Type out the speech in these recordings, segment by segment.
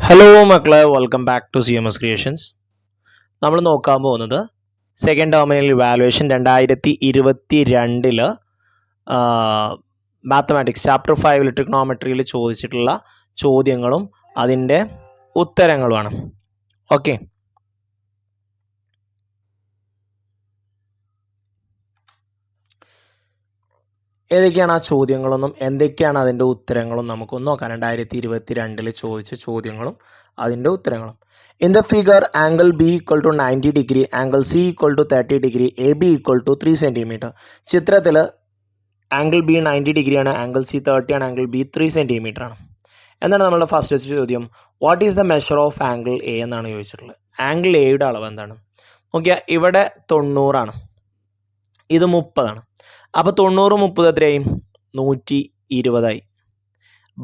Hello മക്കളെ, welcome back to CMS creations. നമ്മൾ നോക്കാൻ പോകുന്നത് second terminal evaluation 2022 mathematics chapter 5 ട്രിഗ്നോമെട്രിയിൽ ചോദിച്ചിട്ടുള്ള ചോദ്യങ്ങളും അതിൻ്റെ ഉത്തരങ്ങളുമാണ്. ഓക്കെ, ഏതൊക്കെയാണ് ആ ചോദ്യങ്ങളൊന്നും എന്തൊക്കെയാണ് അതിൻ്റെ ഉത്തരങ്ങളും നമുക്കൊന്ന് നോക്കാം. 2022 ചോദിച്ച ചോദ്യങ്ങളും അതിൻ്റെ ഉത്തരങ്ങളും. In the figure angle B equal to 90 degree, angle C equal to 30 degree, A B equal to 3 centimetre. ചിത്രത്തിൽ ആംഗിൾ ബി 90 ഡിഗ്രിയാണ്, ആംഗിൾ സി 30 ആണ്, ആംഗിൾ ബി 3 സെൻറ്റിമീറ്റർ ആണ്. എന്താണ് നമ്മളുടെ ഫസ്റ്റ് ചോദ്യം? What is the measure of angle A എന്നാണ് ചോദിച്ചിട്ടുള്ളത്. Angle എയുടെ അളവ് എന്താണ് നോക്കിയാൽ, ഇവിടെ 90 ആണ്, ഇത് 30 ആണ്. അപ്പോൾ 90 30 എത്രയായി? 120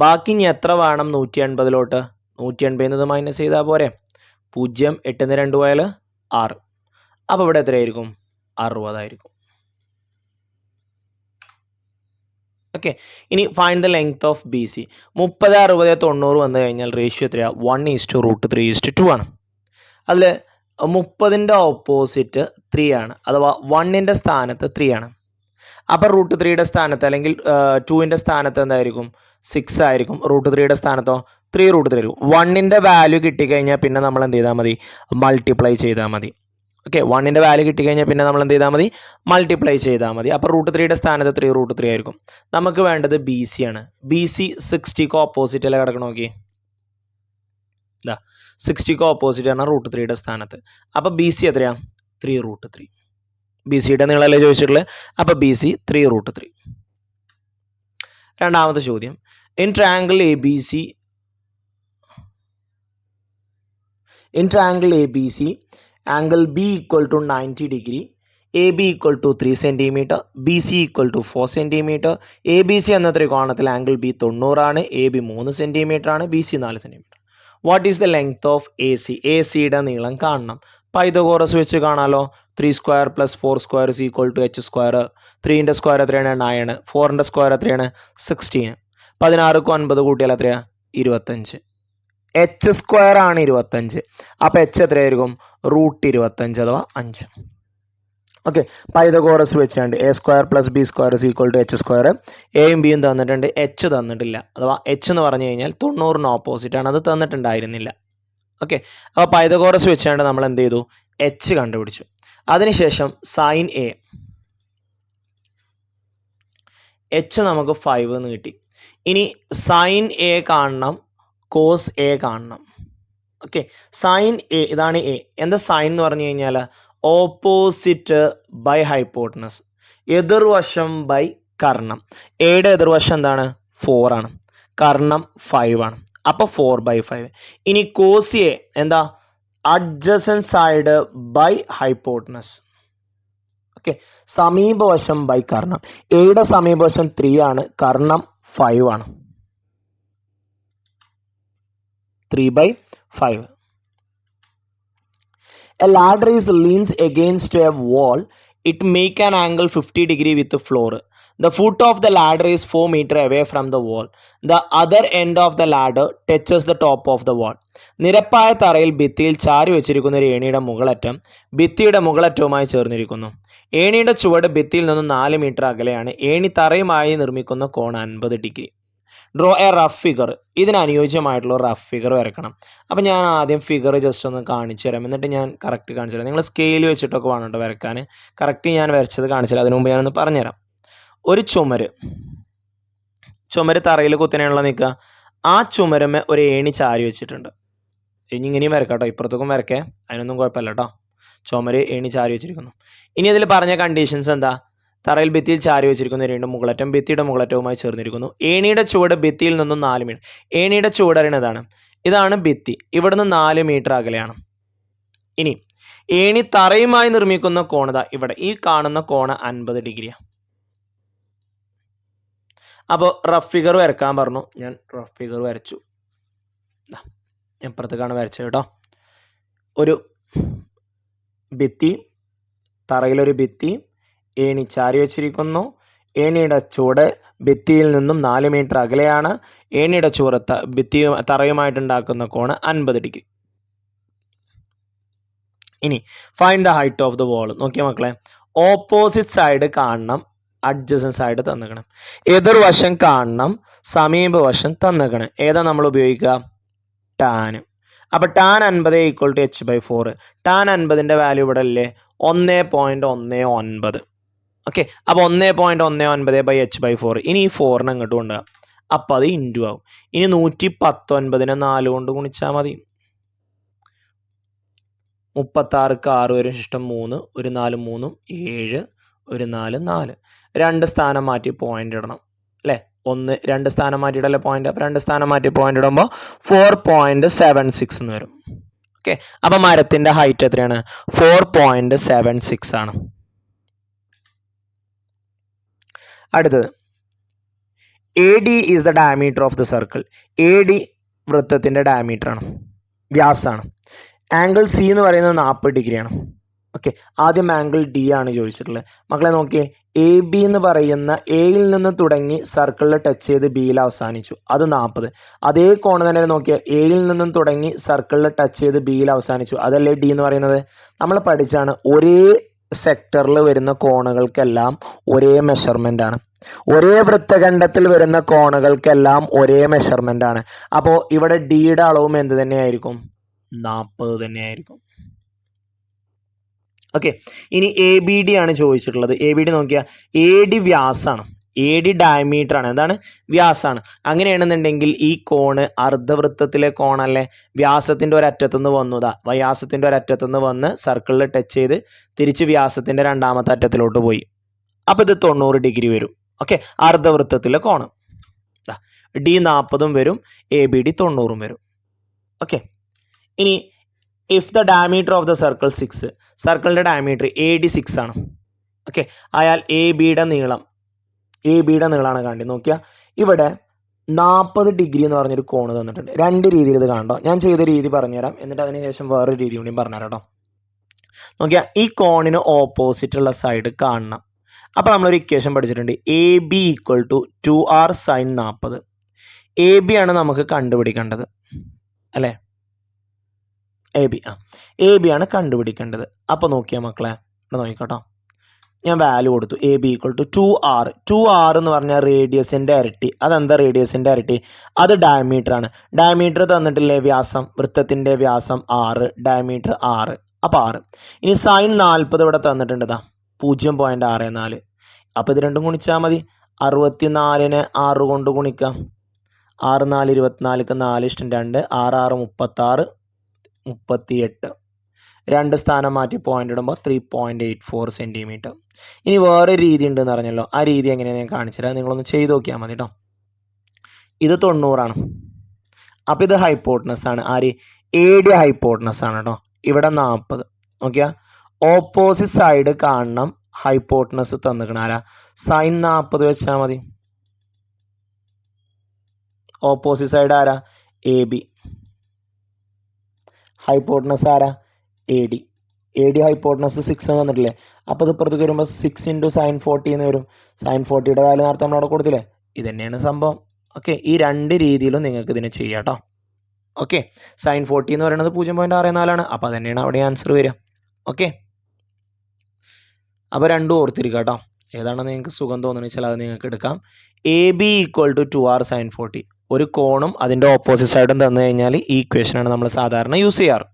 ബാക്കി ഇനി എത്ര വേണം? 180. 180 മൈനസ് ചെയ്താൽ പോരെ? 0 8 2 പോയാൽ 6. അപ്പോൾ ഇവിടെ എത്രയായിരിക്കും? 60. ഓക്കെ, ഇനി find the length of B C. 30 60 90 വന്നു കഴിഞ്ഞാൽ റേഷ്യോ എത്രയാണ്? 1:√3:2 ആണ്. അതിൽ 30ൻ്റെ ഓപ്പോസിറ്റ് 3 ആണ്, അഥവാ 1ൻ്റെ സ്ഥാനത്ത് 3 ആണ്. അപ്പോൾ √3യുടെ സ്ഥാനത്ത് അല്ലെങ്കിൽ 2ൻ്റെ സ്ഥാനത്ത് എന്തായിരിക്കും? 6 ആയിരിക്കും. √3യുടെ സ്ഥാനത്തോ 3√3 ആയിരിക്കും. 1ൻ്റെ വാല്യൂ കിട്ടിക്കഴിഞ്ഞാൽ പിന്നെ നമ്മൾ എന്ത് ചെയ്താൽ മതി? മൾട്ടിപ്ലൈ ചെയ്താൽ മതി. ഓക്കെ, 1ൻ്റെ വാല്യൂ കിട്ടിക്കഴിഞ്ഞാൽ പിന്നെ നമ്മൾ എന്ത് ചെയ്താൽ മതി? മൾട്ടിപ്ലൈ ചെയ്താൽ മതി. അപ്പോൾ √3യുടെ സ്ഥാനത്ത് 3√3 ആയിരിക്കും. നമുക്ക് വേണ്ടത് ബി സി ആണ്. ബി സി 60ക്ക് ഓപ്പോസിറ്റ് അല്ലേ കിടക്കണം? നോക്കി, 60ക്ക് ഓപ്പോസിറ്റ് ആണ് √3യുടെ സ്ഥാനത്ത്. അപ്പോൾ ബി സി എത്രയാണ്? 3√3. ബി സിയുടെ നീളമല്ലേ ചോദിച്ചിട്ടുള്ളത്. അപ്പോൾ ബി സി 3√3. രണ്ടാമത്തെ ചോദ്യം, in triangle A B C angle B equal to 90 degree, A B equal to 3 centimetre, B C equal to 4 centimetre. A B C എന്ന ത്രികോണത്തിൽ ആംഗിൾ ബി 90 ആണ്, എ ബി 3 സെൻറ്റിമീറ്റർ ആണ്, B C 4 centimetre. What is the length of A C? A സിയുടെ നീളം കാണണം. Pythagoras വെച്ച് കാണാലോ. 3² + 4² is equal to h². 3ൻ്റെ സ്ക്വയർ എത്രയാണ്? 9. 4ൻ്റെ സ്ക്വയർ എത്രയാണ്? 16. 16ക്ക് 9 കൂട്ടിയാൽ എത്രയാണ്? 25. h² ആണ് 25. അപ്പോൾ h എത്രയായിരിക്കും? √25 അഥവാ 5. ഓക്കെ, പൈതഗോറസ് വെച്ചാണ്ട് a² + b² is equal to h². എയും ബിയും തന്നിട്ടുണ്ട്, h തന്നിട്ടില്ല. അഥവാ h എന്ന് പറഞ്ഞു കഴിഞ്ഞാൽ 90ന് ഓപ്പോസിറ്റ് ആണ്, അത് തന്നിട്ടുണ്ടായിരുന്നില്ല. ഓക്കെ, അപ്പോൾ പൈതഗോറസ് വെച്ചാണ്ട് നമ്മൾ എന്ത് ചെയ്തു? h കണ്ടുപിടിച്ചു. അതിനുശേഷം സൈൻ എ, h നമുക്ക് 5 എന്ന് കിട്ടി. ഇനി സൈൻ എ കാണണം, കോസ് എ കാണണം. ഓക്കെ, സൈൻ എ ഇതാണ് എ. എന്താ സൈൻ എന്ന് പറഞ്ഞു കഴിഞ്ഞാൽ? ഓപ്പോസിറ്റ് ബൈ ഹൈപ്പോട്ടനസ്, എതിർവശം ബൈ കർണം. എയുടെ എതിർവശം എന്താണ്? 4 ആണ്, കർണം 5 ആണ്. അപ്പോൾ 4/5. ഇനി കോസ് എ എന്താ? Adjacent side by hypotenuse. Okay, സമീപവശം ബൈ കർണം. എയുടെ സമീപവശം 3 ആണ്, കർണം 5 ആണ്. 3/5. A ladder is leans against a wall. It make an angle 50 degree with the floor. The foot of the ladder is 4 meters away from the wall. The other end of the ladder touches the top of the wall. നിരപ്പായ തറയിൽ ഭിത്തിയിൽ ചാരി വെച്ചിരിക്കുന്ന ഒരു ഏണിയുടെ മുകളറ്റം ഭിത്തിയുടെ മുകളറ്റവുമായി ചേർന്നിരിക്കുന്നു. ഏണിയുടെ ചുവട് ഭിത്തിയിൽ നിന്നും 4 മീറ്റർ അകലെയാണ്. ഏണി തറയുമായി നിർമ്മിക്കുന്ന കോൺ 50 degree. Draw A rough figure. ഇതിന് അനുയോജ്യമായിട്ടുള്ള റഫ് ഫിഗർ വരക്കണം. അപ്പോൾ ഞാൻ ആദ്യം ഫിഗർ ജസ്റ്റ് ഒന്ന് കാണിച്ചു തരാം, എന്നിട്ട് ഞാൻ കറക്റ്റ് കാണിച്ചു തരാം. നിങ്ങൾ സ്കെയിൽ വെച്ചിട്ടൊക്കെ വേണം കേട്ടോ വരക്കാൻ. കറക്റ്റ് ഞാൻ വരച്ചത് കാണിച്ചു തരാം. അതിനു മുമ്പ് ഞാനൊന്ന് പറഞ്ഞുതരാം. ഒരു ചുമര് തറയിൽ കുത്തനെയുള്ള നിൽക്കുക. ആ ചുമരമേ ഒരു ഏണി ചാരി വെച്ചിട്ടുണ്ട്. ഇനി ഇങ്ങനെയും വരക്കാം കേട്ടോ, ഇപ്പുറത്തേക്കും വരക്കേ, അതിനൊന്നും കുഴപ്പമില്ല കേട്ടോ. ചുമര് ഏണി ചാരി വെച്ചിരിക്കുന്നു. ഇനി അതിൽ പറഞ്ഞ കണ്ടീഷൻസ് എന്താ? തറയിൽ ഭിത്തിയിൽ ചാരി വെച്ചിരിക്കുന്ന ഏണിയുടെ മുകളറ്റം ഭിത്തിയുടെ മുകളറ്റവുമായി ചേർന്നിരിക്കുന്നു. ഏണിയുടെ ചുവട് ഭിത്തിയിൽ നിന്നും 4 മീറ്റർ. ഏണിയുടെ ചുവട് അറിയണതാണ്, ഇതാണ് ഭിത്തി, ഇവിടുന്ന് 4 മീറ്റർ അകലെയാണ്. ഇനി ഏണി തറയുമായി നിർമ്മിക്കുന്ന കോണത ഇവിടെ, ഈ കാണുന്ന കോണ 50 ഡിഗ്രിയാണ്. അപ്പോൾ റഫ് ഫിഗർ വരക്കാൻ പറഞ്ഞു. ഞാൻ റഫ് ഫിഗർ വരച്ചു. എപ്പുറത്തേക്കാണ് വരച്ചത് കേട്ടോ. ഒരു ഭിത്തി, തറയിലൊരു ഭിത്തി, ഏണി ചാരി വെച്ചിരിക്കുന്നു. ഏണിയുടെ ചുവട് ഭിത്തിയിൽ നിന്നും 4 മീറ്റർ അകലെയാണ്. ഏണിയുടെ ചുവട് ഭിത്തിയും തറയുമായിട്ടുണ്ടാക്കുന്ന കോണ് 50 ഡിഗ്രി. ഇനി find the height of the wall. നോക്കിയ മക്കളെ, ഓപ്പോസിറ്റ് സൈഡ് കാണണം, അഡ്ജസൻറ്റ് സൈഡ് തന്നിക്കണം. എതിർവശം കാണണം, സമീപവശം തന്നിക്കണം. ഏതാ നമ്മൾ ഉപയോഗിക്കുക? ടാൻ. അപ്പോൾ ടാൻ 50 = h/4. ടാൻ 50ൻ്റെ വാല്യൂ ഇവിടെ അല്ലേ? 1.19. ഓക്കെ, അപ്പോൾ 1.19/h/4. ഇനി ഈ 4 അങ്ങോട്ട് കൊണ്ടുപോകാം. അപ്പോൾ അത് ഇൻറ്റു ആവും. ഇനി 119നെ 4 കൊണ്ട് ഗുണിച്ചാൽ മതി. 36ക്ക് 6 വരും, ശിഷ്ടം 3, ഒരു 4 3 7, ഒരു 4 4. 2 സ്ഥാനം മാറ്റി പോയിന്റ് ഇടണം അല്ലേ? 2 സ്ഥാനം മാറ്റിയിട്ടല്ലേ പോയിന്റ്. അപ്പോൾ 2 സ്ഥാനം മാറ്റി പോയിന്റ് ഇടുമ്പോൾ 4.76 എന്ന് വരും. ഓക്കെ, അപ്പോൾ മരത്തിൻ്റെ ഹൈറ്റ് എത്രയാണ്? 4.76 ആണ്. അടുത്തത്, AD is the diameter of the circle. AD വൃത്തത്തിൻ്റെ ഡയമീറ്റർ ആണ്, വ്യാസമാണ്. ആംഗിൾ സി എന്ന് പറയുന്നത് 40 ഡിഗ്രിയാണ്. ഓക്കെ, ആദ്യം ആംഗിൾ ഡി ആണ് ചോദിച്ചിട്ടുള്ളത്. മക്കളെ നോക്കിയേ, AB എന്ന് പറയുന്ന എയിൽ നിന്ന് തുടങ്ങി സർക്കിളിൽ ടച്ച് ചെയ്ത് ബിയിൽ അവസാനിച്ചു, അത് 40. അതേ കോണ് തന്നെ നോക്കിയാൽ എയിൽ നിന്നും തുടങ്ങി സർക്കിളിൽ ടച്ച് ചെയ്ത് ബിയിൽ അവസാനിച്ചു, അതല്ലേ ഡി എന്ന് പറയുന്നത്. നമ്മൾ പഠിച്ചാണ് ഒരേ സെക്ടറിൽ വരുന്ന കോണുകൾക്കെല്ലാം ഒരേ മെഷർമെൻ്റ് ആണ്. ഒരേ വൃത്തഖണ്ഡത്തിൽ വരുന്ന കോണുകൾക്കെല്ലാം ഒരേ മെഷർമെൻ്റ് ആണ്. അപ്പോൾ ഇവിടെ ഡിയുടെ അളവും എന്ത് തന്നെയായിരിക്കും? 40 തന്നെയായിരിക്കും. ഓക്കെ, ഇനി ABD ആണ് ചോദിച്ചിട്ടുള്ളത്. ABD നോക്കിയാൽ AD വ്യാസാണ്, AD ഡയമീറ്റർ ആണ്. എന്താണ്? വ്യാസാണ്. അങ്ങനെയാണെന്നുണ്ടെങ്കിൽ ഈ കോണ് അർദ്ധവൃത്തത്തിലെ കോണല്ലേ? വ്യാസത്തിൻ്റെ ഒരറ്റത്തുനിന്ന് വന്നതാ, വ്യാസത്തിൻ്റെ ഒരറ്റത്തുനിന്ന് വന്ന് സർക്കിളിൽ ടച്ച് ചെയ്ത് തിരിച്ച് വ്യാസത്തിൻ്റെ രണ്ടാമത്തെ അറ്റത്തിലോട്ട് പോയി. അപ്പോൾ ഇത് 90 ഡിഗ്രി വരും. Okay, അർദ്ധവൃത്തത്തിലെ cone. D 40 വരും, ABD 90 വരും. ഓക്കെ, ഇനി if the diameter of the circle 6, സർക്കിളിൻ്റെ ഡയമീറ്റർ AD 6 ആണ്. ഓക്കെ, അയാൾ ABയുടെ നീളമാണ് കാണേണ്ടത്. നോക്കിയാൽ ഇവിടെ 40 ഡിഗ്രി എന്ന് പറഞ്ഞൊരു കോണ് തന്നിട്ടുണ്ട്. 2 രീതിയിൽ ഇത് കാണണ്ടോ? ഞാൻ ചെയ്ത രീതി പറഞ്ഞുതരാം, എന്നിട്ട് അതിനുശേഷം വേറൊരു രീതി കൂടി പറഞ്ഞുതരാം കേട്ടോ. നോക്കിയാൽ ഈ കോണിന് ഓപ്പോസിറ്റ് ഉള്ള സൈഡ് കാണണം. അപ്പോൾ നമ്മളൊരു ഇക്വേഷൻ പഠിച്ചിട്ടുണ്ട്, AB = 2r sin 40. AB ആണ് നമുക്ക് കണ്ടുപിടിക്കേണ്ടത് അല്ലേ? AB ആണ് കണ്ടുപിടിക്കേണ്ടത്. അപ്പോൾ നോക്കിയാൽ മക്കളെ, ഇവിടെ നോക്കിക്കോട്ടോ, ഞാൻ വാല്യൂ കൊടുത്തു. AB = 2r. 2r എന്ന് പറഞ്ഞാൽ റേഡിയസിൻ്റെ ഇരട്ടി. അതെന്താ റേഡിയസിൻ്റെ ഇരട്ടി? അത് ഡയമീറ്റർ ആണ്. ഡയമീറ്റർ തന്നിട്ടില്ലേ? വ്യാസം, വൃത്തത്തിൻ്റെ വ്യാസം 6, ഡയമീറ്റർ 6, അപ്പോൾ 6. ഇനി sin 40 ഇവിടെ തന്നിട്ടുണ്ട്, 0.64. അപ്പോൾ ഇത് രണ്ടും ഗുണിച്ചാൽ മതി. 64നെ 6 കൊണ്ട് ഗുണിക്കാം. 6 4 24ക്ക് 4 = 2, 6 6 36, 38. 2 സ്ഥാനം മാറ്റി പോയിന്റ് ഇടുമ്പോൾ 3.84 സെൻറ്റിമീറ്റർ. ഇനി വേറെ രീതി ഉണ്ടെന്ന് പറഞ്ഞല്ലോ, ആ രീതി എങ്ങനെയാണ് ഞാൻ കാണിച്ചുതരാം, നിങ്ങളൊന്ന് ചെയ്ത് നോക്കിയാൽ മതി കേട്ടോ. ഇത് 90 ആണ്. അപ്പോൾ ഇത് ഹൈപ്പോട്ടനസ് ആണ്. ആര്? AD ഹൈപ്പോട്ടനസ് ആണ് കേട്ടോ. ഇവിടെ 40. നോക്കിയാൽ ഓപ്പോസിറ്റ് സൈഡ് കാണണം, ഹൈപ്പോട്ടനസ് തന്നിക്കണം. ആരാ? sin 40 വെച്ചാൽ മതി. ഓപ്പോസിറ്റ് സൈഡ് ആരാ? AB. ഹൈപ്പോട്ടനസ് ആരാ? AD. ഹൈപ്പോട്ടനസ് 6 തന്നിട്ടില്ലേ? അപ്പോൾ ഇത് ഇപ്പുറത്തേക്ക് വരുമ്പോൾ 6 × sin 40 എന്ന് വരും. sin 40യുടെ വാല്യൂ നേരത്തെ നമ്മളവിടെ കൊടുത്തില്ലേ? ഇത് തന്നെയാണ് സംഭവം. ഓക്കെ, ഈ 2 രീതിയിലും നിങ്ങൾക്ക് ഇതിനെ ചെയ്യാം കേട്ടോ. ഓക്കെ, sin 40 എന്ന് പറയുന്നത് 0.64 ആണ്. അപ്പോൾ അത് തന്നെയാണ് അവിടെ ആൻസർ വരിക. ഓക്കെ, അപ്പോൾ രണ്ടും ഓർത്തിരിക്കുക കേട്ടോ. ഏതാണെന്ന് നിങ്ങൾക്ക് സുഖം തോന്നുന്നത് വെച്ചാൽ അത് നിങ്ങൾക്ക് എടുക്കാം. AB = 2r sin 40. ഒരു കോണും അതിൻ്റെ ഓപ്പോസിറ്റ് സൈഡും തന്നു കഴിഞ്ഞാൽ ഈ ഇക്വേഷനാണ് നമ്മൾ സാധാരണ യൂസ് ചെയ്യാറ്.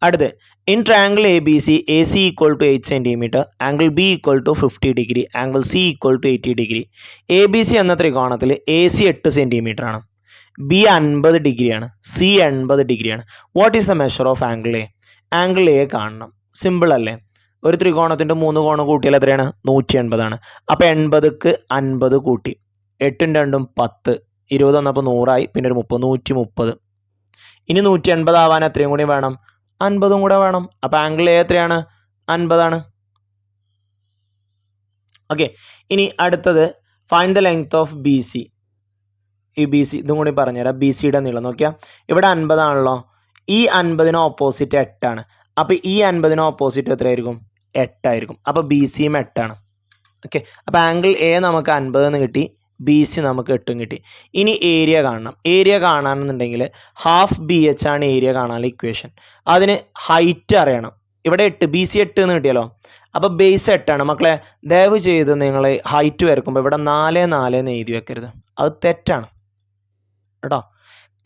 അടുത്ത്, in triangle ABC, AC = 8 centimetre, angle B = 50 degree, angle C = 80 degree. ABC എന്ന ത്രികോണത്തിൽ AC 8 സെൻറ്റിമീറ്റർ ആണ്, B 50 ഡിഗ്രിയാണ്, C 80 ഡിഗ്രിയാണ്. What is the measure of angle A? Angle A കാണണം. സിമ്പിൾ അല്ലേ? ഒരു ത്രികോണത്തിൻ്റെ 3 കോണം കൂട്ടിയാൽ എത്രയാണ്? 180 ആണ്. അപ്പോൾ 80ക്ക് 50 കൂട്ടി, 8 × 2 10, 20 വന്നപ്പോൾ 100 പിന്നെ ഒരു 30, 130. ഇനി 180 ആവാൻ എത്രയും കൂടി വേണം? 50 കൂടെ വേണം. അപ്പോൾ ആംഗിൾ A എത്രയാണ്? 50 ആണ്. ഓക്കെ, ഇനി അടുത്തത് find the length of BC. ഈ BC ഇതും കൂടി പറഞ്ഞുതരാം. BCയുടെ നീളം നോക്കിയാൽ ഇവിടെ 50 ആണല്ലോ. ഈ 50ന് ഓപ്പോസിറ്റ് 8 ആണ്. അപ്പോൾ ഈ 50ന് ഓപ്പോസിറ്റ് എത്രയായിരിക്കും? 8 ആയിരിക്കും. അപ്പോൾ BCയും 8 ആണ്. ഓക്കെ, അപ്പോൾ ആംഗിൾ എ നമുക്ക് 50 എന്ന് കിട്ടി, ബി സി നമുക്ക് 8 കിട്ടി. ഇനി ഏരിയ കാണണം. ഏരിയ കാണാനെന്നുണ്ടെങ്കിൽ ഹാഫ് ബി എച്ച് ആണ് ഏരിയ കാണാനുള്ള ഇക്വേഷൻ. അതിന് ഹൈറ്റ് അറിയണം. ഇവിടെ 8, ബി സി 8 എന്ന് കിട്ടിയല്ലോ. അപ്പോൾ ബേസ് 8 മക്കളെ. ദയവ് ചെയ്ത് നിങ്ങൾ ഹൈറ്റ് വരക്കുമ്പോൾ ഇവിടെ 4 4 എന്ന് എഴുതി വെക്കരുത്, അത് തെറ്റാണ് കേട്ടോ.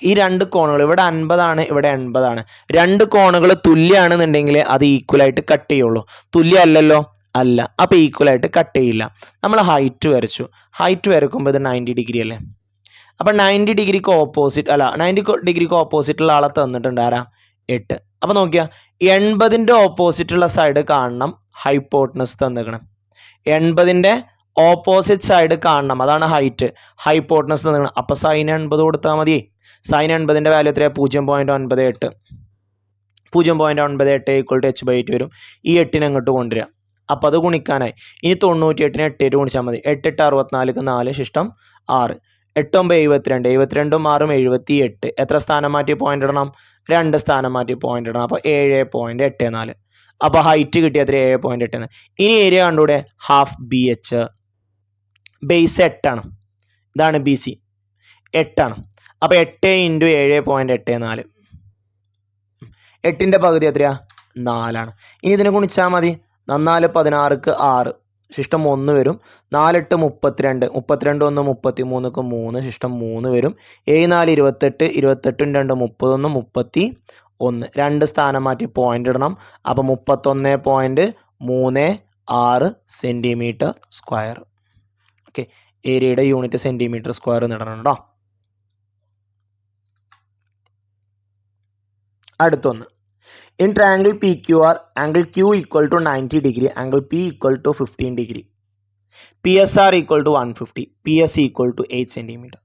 ഈ രണ്ട് കോണുകൾ ഇവിടെ 50 ആണ്, ഇവിടെ 80 ആണ്. രണ്ട് കോണുകൾ തുല്യമാണെന്നുണ്ടെങ്കിൽ അത് ഈക്വലായിട്ട് കട്ട് ചെയ്യുള്ളൂ. തുല്യം അല്ലല്ലോ, അല്ല. അപ്പോൾ ഈക്വലായിട്ട് കട്ട് ചെയ്യില്ല. നമ്മൾ ഹൈറ്റ് വരച്ചു. ഹൈറ്റ് വരക്കുമ്പോൾ ഇത് 90 ഡിഗ്രി അല്ലേ. അപ്പം 90 ഡിഗ്രിക്ക് ഓപ്പോസിറ്റ് അല്ല, 90 ഡിഗ്രിക്ക് ഓപ്പോസിറ്റുള്ള ആളെ തന്നിട്ടുണ്ട് ആരാ? 8. അപ്പോൾ നോക്കിയാൽ 80ൻ്റെ ഓപ്പോസിറ്റുള്ള സൈഡ് കാണണം, ഹൈപ്പോട്ടനസ് തന്നിക്കണം. 80ൻ്റെ ഓപ്പോസിറ്റ് സൈഡ് കാണണം, അതാണ് ഹൈറ്റ്. ഹൈപ്പോട്ടനസ് തന്നിക്കണം. അപ്പോൾ സൈൻ 80 കൊടുത്താൽ മതി. സൈൻ 80ൻ്റെ വാല്യൂ എത്രയാണ്? 0.98. 0.98 = h/8 വരും. ഈ 8നെ അങ്ങോട്ട് കൊണ്ടുവരിക. അപ്പോൾ അത് ഗുണിക്കാനായി. ഇനി 98നെ 8 ഗുണിച്ചാൽ മതി. 8 8 64 4 ശിഷ്ടം 6. 8 9 72. 72 6 78. എത്ര സ്ഥാനം മാറ്റി പോയിന്റ് ഇടണം? 2 സ്ഥാനം മാറ്റി പോയിന്റ് ഇടണം. അപ്പോൾ 7.84. അപ്പോൾ ഹൈറ്റ് കിട്ടിയ എത്ര? 7.84. ഇനി ഏരിയ കണ്ടൂടെ? Half B H. ബേസ് 8 ഇതാണ് ബി സി 8 അപ്പോൾ 8 × 7.84. 8ൻ്റെ പകുതി എത്രയാ? 4. ഇനി ഇതിനെ ഗുണിച്ചാൽ മതി. 4 16ക്ക് 6 ശിഷ്ടം 1 വരും. 4 8 32. 32 1 33ക്ക് 3 ശിഷ്ടം 3 വരും. 7 4 28. 28 2 31 31. 2 സ്ഥാനം മാറ്റി പോയിന്റ് ഇടണം. അപ്പോൾ 31.36 സെൻറ്റിമീറ്റർ സ്ക്വയർ. ഓക്കെ, ഏരിയയുടെ യൂണിറ്റ് സെൻറ്റിമീറ്റർ സ്ക്വയർ ഇടണം കേട്ടോ. അടുത്തൊന്ന്, in triangle PQR, angle Q = 90 degree, angle P = 15 degree, PSR = 150, PS = 8 centimeter.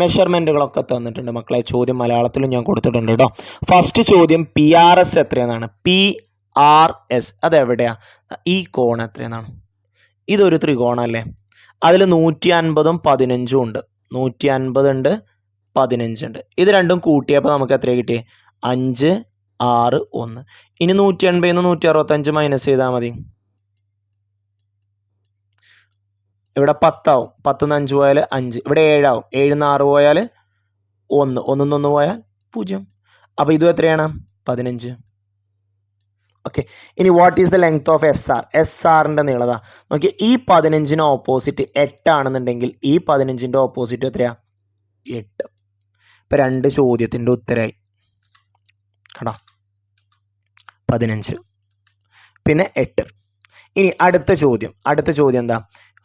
മെഷർമെൻറ്റുകളൊക്കെ തന്നിട്ടുണ്ട് മക്കളെ. ചോദ്യം മലയാളത്തിലും ഞാൻ കൊടുത്തിട്ടുണ്ട് കേട്ടോ. ഫസ്റ്റ് ചോദ്യം PRS എത്രയെന്നാണ്. PRS അതെവിടെയാണ്? ഈ കോൺ എത്രയെന്നാണ്? ഇതൊരു ത്രികോണല്ലേ. അതിൽ 150ഉം 15ഉം ഉണ്ട്. 150 ഉണ്ട്, 15 ഉണ്ട്. ഇത് രണ്ടും കൂട്ടിയപ്പോൾ നമുക്ക് എത്ര കിട്ടിയേ? 5 6 1. ഇനി 180 നിന്ന് 165 മൈനസ് ചെയ്താൽ മതി. ഇവിടെ 10 ആവും. 10 നിന്ന് 5 പോയാൽ 5. ഇവിടെ 7 ആവും. 7 നിന്ന് 6 പോയാൽ 1. 1 നിന്ന് 1 പോയാൽ 0. അപ്പോൾ ഇതും എത്രയാണ്? 15. ഓക്കെ, ഇനി what is the length of SR? SRൻ്റെ നീളത നോക്കി. ഈ 15ന് ഓപ്പോസിറ്റ് 8 ആണെന്നുണ്ടെങ്കിൽ ഈ 15ൻ്റെ ഓപ്പോസിറ്റ് എത്രയാ? 8. ഇപ്പം 2 ചോദ്യത്തിൻ്റെ ഉത്തരമായി കേട്ടോ. 15 പിന്നെ 8. ഇനി അടുത്ത ചോദ്യം എന്താ?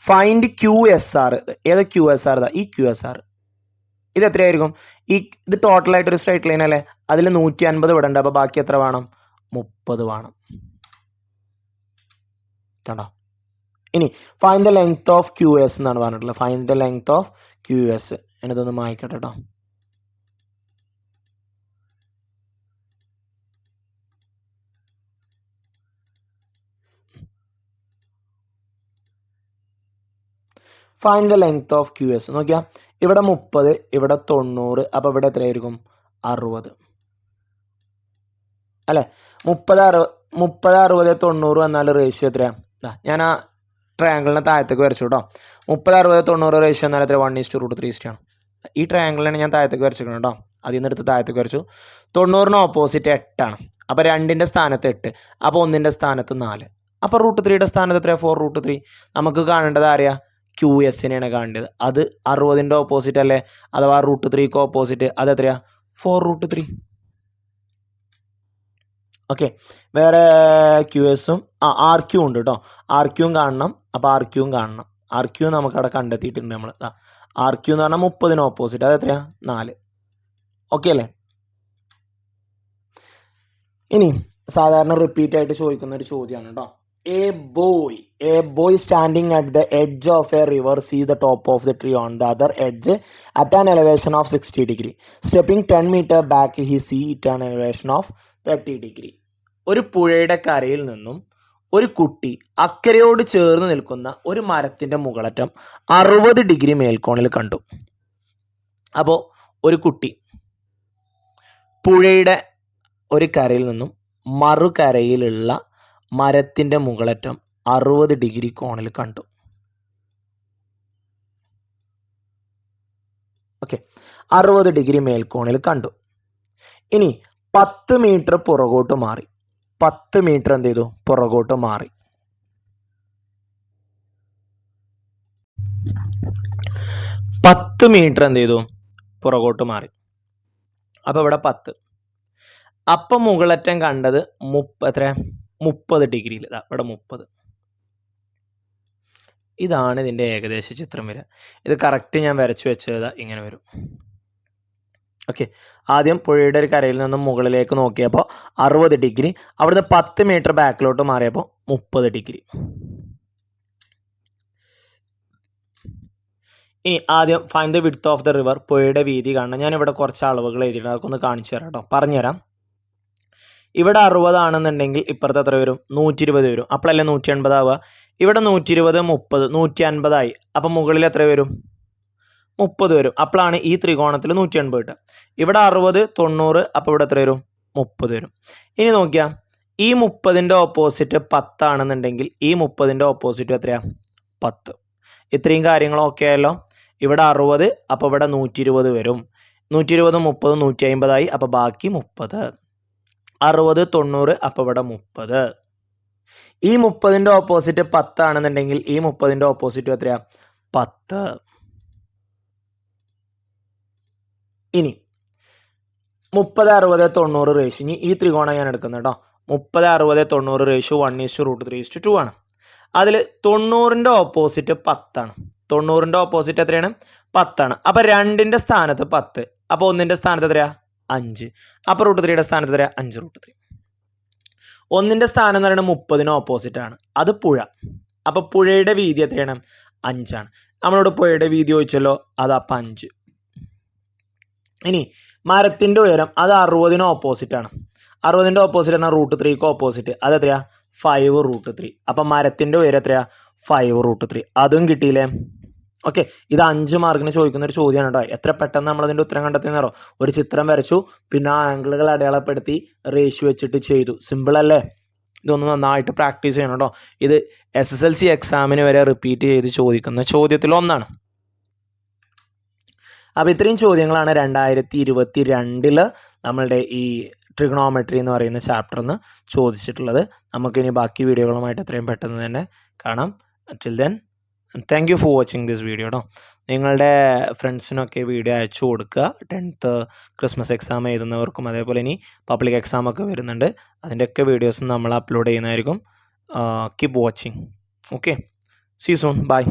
Find QSR. ഏതാ QSR? ഈ QSR ഇത് എത്രയായിരിക്കും? ഇത് ടോട്ടലായിട്ടൊരു സ്ട്രൈറ്റ് ലൈൻ അല്ലേ. അതിൽ 150 ഇവിടെ ഉണ്ട്. അപ്പോൾ ബാക്കി എത്ര വേണം? 30 വേണം കേട്ടോ. ഇനി find the length of QS എന്നാണ് പറഞ്ഞിട്ടുള്ളത്. Find the length of QS. എന്നതൊന്ന് മായ്ക്കട്ടെ കേട്ടോ. Find the length of QS നോക്കിയാൽ ഇവിടെ 30, ഇവിടെ 90. അപ്പോൾ ഇവിടെ എത്രയായിരിക്കും? 60 അല്ലേ. 30 60 90 എന്നാൽ റേഷ്യോ എത്രയാണ്? ഞാൻ ആ ട്രയാങ്കിളിനെ താഴത്തേക്ക് വരച്ചു കേട്ടോ. 30 60 90 റേഷ്യോ എന്നാൽ എത്ര? 1:√3 ആണ്. ഈ ട്രയാങ്കിളിനെ ഞാൻ താഴത്തേക്ക് വരച്ചിരിക്കണം കേട്ടോ. അതിൽ നിന്ന് എടുത്ത് താഴത്തേക്ക് വരച്ചു. 90ന് ഓപ്പോസിറ്റ് 8 ആണ്. അപ്പോൾ 2ൻ്റെ സ്ഥാനത്ത് 8. അപ്പോൾ 1ൻ്റെ സ്ഥാനത്ത് 4. അപ്പോൾ √3യുടെ സ്ഥാനത്ത് എത്രയാണ്? 4√3. നമുക്ക് കാണേണ്ടത് ആരെയാ? QSനെയാണ് കാണേണ്ടത്. അത് 60ൻ്റെ ഓപ്പോസിറ്റ് അല്ലേ, അഥവാ √3ക്ക് ഓപ്പോസിറ്റ്. അത് എത്രയാ? 4√3. ഓക്കെ, വേറെ QSും RQ ഉണ്ട് കേട്ടോ. RQയും കാണണം. അപ്പോൾ RQയും കാണണം. RQ നമുക്കവിടെ കണ്ടെത്തിയിട്ടുണ്ട് നമ്മൾ. RQ എന്ന് പറഞ്ഞാൽ 30ന് ഓപ്പോസിറ്റ്. അത് എത്രയാ? 4. ഓക്കെ അല്ലേ. ഇനി സാധാരണ റിപ്പീറ്റ് ആയിട്ട് ചോദിക്കുന്ന ഒരു ചോദ്യമാണ് കേട്ടോ. A boy standing at the edge of a river sees the top of the tree on the other edge at an elevation of 60 degree. Stepping 10 meter back, he sees it at an elevation of 30 degree. ഒരു പുഴയുടെ കരയിൽ നിന്നും ഒരു കുട്ടി അക്കരയോട് ചേർന്ന് നിൽക്കുന്ന ഒരു മരത്തിൻ്റെ മുകളറ്റം 60 ഡിഗ്രി മേൽക്കോണിൽ കണ്ടു. അപ്പോൾ ഒരു കുട്ടി പുഴയുടെ ഒരു കരയിൽ നിന്നും മറുകരയിലുള്ള മരത്തിൻ്റെ മുകളറ്റം 60 ഡിഗ്രി കോണിൽ കണ്ടു. ഓക്കെ, 60 ഡിഗ്രി മേൽക്കോണിൽ കണ്ടു. ഇനി 10 മീറ്റർ പുറകോട്ട് മാറി. 10 മീറ്റർ എന്ത് ചെയ്തു? പുറകോട്ട് മാറി. 10 മീറ്റർ എന്ത് ചെയ്തു? പുറകോട്ട് മാറി. അപ്പോൾ ഇവിടെ 10. അപ്പം മുകളറ്റം കണ്ടത് 30 ഡിഗ്രിയിൽ. ഇവിടെ 30. ഇതാണ് ഇതിൻ്റെ ഏകദേശ ചിത്രം വരിക. ഇത് കറക്റ്റ് ഞാൻ വരച്ചു വെച്ചത് ഇങ്ങനെ വരും. ഓക്കെ, ആദ്യം പുഴയുടെ ഒരു കരയിൽ നിന്നും മുകളിലേക്ക് നോക്കിയപ്പോൾ 60 ഡിഗ്രി, അവിടുന്ന് 10 മീറ്റർ ബാക്കിലോട്ട് മാറിയപ്പോൾ 30 ഡിഗ്രി. ഇനി ആദ്യം find the width of the river, പുഴയുടെ വീതി കാണണം. ഞാനിവിടെ കുറച്ച് അളവുകൾ എഴുതിയിട്ടുണ്ട്, അതൊക്കെ ഒന്ന് കാണിച്ചു തരാം കേട്ടോ, പറഞ്ഞുതരാം. ഇവിടെ 60 ആണെന്നുണ്ടെങ്കിൽ ഇപ്പുറത്ത് എത്ര വരും? 120 വരും. അപ്പോഴല്ലേ 180 ആവുക. ഇവിടെ 120, 30, 150 ആയി. അപ്പം മുകളിൽ എത്ര വരും? 30 വരും. അപ്പോഴാണ് ഈ ത്രികോണത്തിൽ 180 കിട്ടുക. ഇവിടെ 60, 90, അപ്പോൾ ഇവിടെ എത്ര വരും? 30 വരും. ഇനി നോക്കിയാൽ ഈ 30ൻ്റെ ഓപ്പോസിറ്റ് 10 ആണെന്നുണ്ടെങ്കിൽ ഈ 30ൻ്റെ ഓപ്പോസിറ്റ് എത്രയാണ്? 10. ഇത്രയും കാര്യങ്ങൾ ഓക്കെ ആയല്ലോ. ഇവിടെ 60, അപ്പോൾ ഇവിടെ 120 വരും. 120, 30, 150 ആയി. അപ്പോൾ ബാക്കി 30. 60, 90, അപ്പോൾ ഇവിടെ 30. ഈ 30ൻ്റെ ഓപ്പോസിറ്റ് 10 ആണെന്നുണ്ടെങ്കിൽ ഈ 30ൻ്റെ ഓപ്പോസിറ്റ് എത്രയാണ്? 10. ഇനി 30, 60, 90 റേഷ്യോ. ഇനി ഈ ത്രികോണം ഞാൻ എടുക്കുന്നത് കേട്ടോ. 30, 60, 90 റേഷ്യോ 1:√3:2 ആണ്. അതിൽ 90ൻ്റെ ഓപ്പോസിറ്റ് 10 ആണ്. 90ൻ്റെ ഓപ്പോസിറ്റ് എത്രയാണ്? 10 ആണ്. അപ്പോൾ 2ൻ്റെ സ്ഥാനത്ത് 10, അപ്പോൾ 1ൻ്റെ സ്ഥാനത്ത് എത്രയാണ്? 5. അപ്പോൾ √3യുടെ സ്ഥാനത്ത് എത്രയാണ്? 5√3. 1ൻ്റെ സ്ഥാനം എന്ന് പറയുന്നത് 30ന് ഓപ്പോസിറ്റ് ആണ്, അത് പുഴ. അപ്പോൾ പുഴയുടെ വീതി എത്രയാണ്? 5 ആണ്. നമ്മളോട് പുഴയുടെ വീതി ചോദിച്ചല്ലോ, അത് അപ്പം 5. ഇനി മരത്തിൻ്റെ ഉയരം, അത് 60ന് ഓപ്പോസിറ്റ് ആണ്. 60ൻ്റെ ഓപ്പോസിറ്റ് എന്നാൽ √3ക്ക് ഓപ്പോസിറ്റ്, അത് എത്രയാണ്? 5√3. അപ്പം മരത്തിൻ്റെ ഉയരം എത്രയാണ്? 5√3. അതും കിട്ടിയില്ലേ? ഓക്കെ, ഇത് 5 മാർക്കിന് ചോദിക്കുന്ന ഒരു ചോദ്യമാണ് കേട്ടോ. എത്ര പെട്ടെന്ന് നമ്മളതിൻ്റെ ഉത്തരം കണ്ടെത്തുന്നോ. ഒരു ചിത്രം വരച്ചു, പിന്നെ ആ ആംഗിളുകൾ അടയാളപ്പെടുത്തി റേഷ്യോ വെച്ചിട്ട് ചെയ്തു. സിമ്പിൾ അല്ലേ? ഇതൊന്ന് നന്നായിട്ട് പ്രാക്ടീസ് ചെയ്യണം കേട്ടോ. ഇത് SSLC എക്സാമിന് വരെ റിപ്പീറ്റ് ചെയ്ത് ചോദിക്കുന്ന ചോദ്യത്തിൽ ഒന്നാണ്. അപ്പോൾ ഇത്രയും ചോദ്യങ്ങളാണ് 2022 നമ്മളുടെ ഈ ട്രിഗണോമെട്രി എന്ന് പറയുന്ന ചാപ്റ്ററിൽ നിന്ന് ചോദിച്ചിട്ടുള്ളത്. നമുക്കിനി ബാക്കി വീഡിയോകളുമായിട്ട് എത്രയും പെട്ടെന്ന് തന്നെ കാണാം. Till then, thank you for watching this video കേട്ടോ. നിങ്ങളുടെ ഫ്രണ്ട്സിനൊക്കെ വീഡിയോ അയച്ചു കൊടുക്കുക. 10th ക്രിസ്മസ് എക്സാം എഴുതുന്നവർക്കും അതേപോലെ ഇനി പബ്ലിക് എക്സാം ഒക്കെ വരുന്നുണ്ട്, അതിൻ്റെയൊക്കെ വീഡിയോസ് നമ്മൾ അപ്ലോഡ് ചെയ്യുന്നതായിരിക്കും. Keep watching. Okay, see soon, by.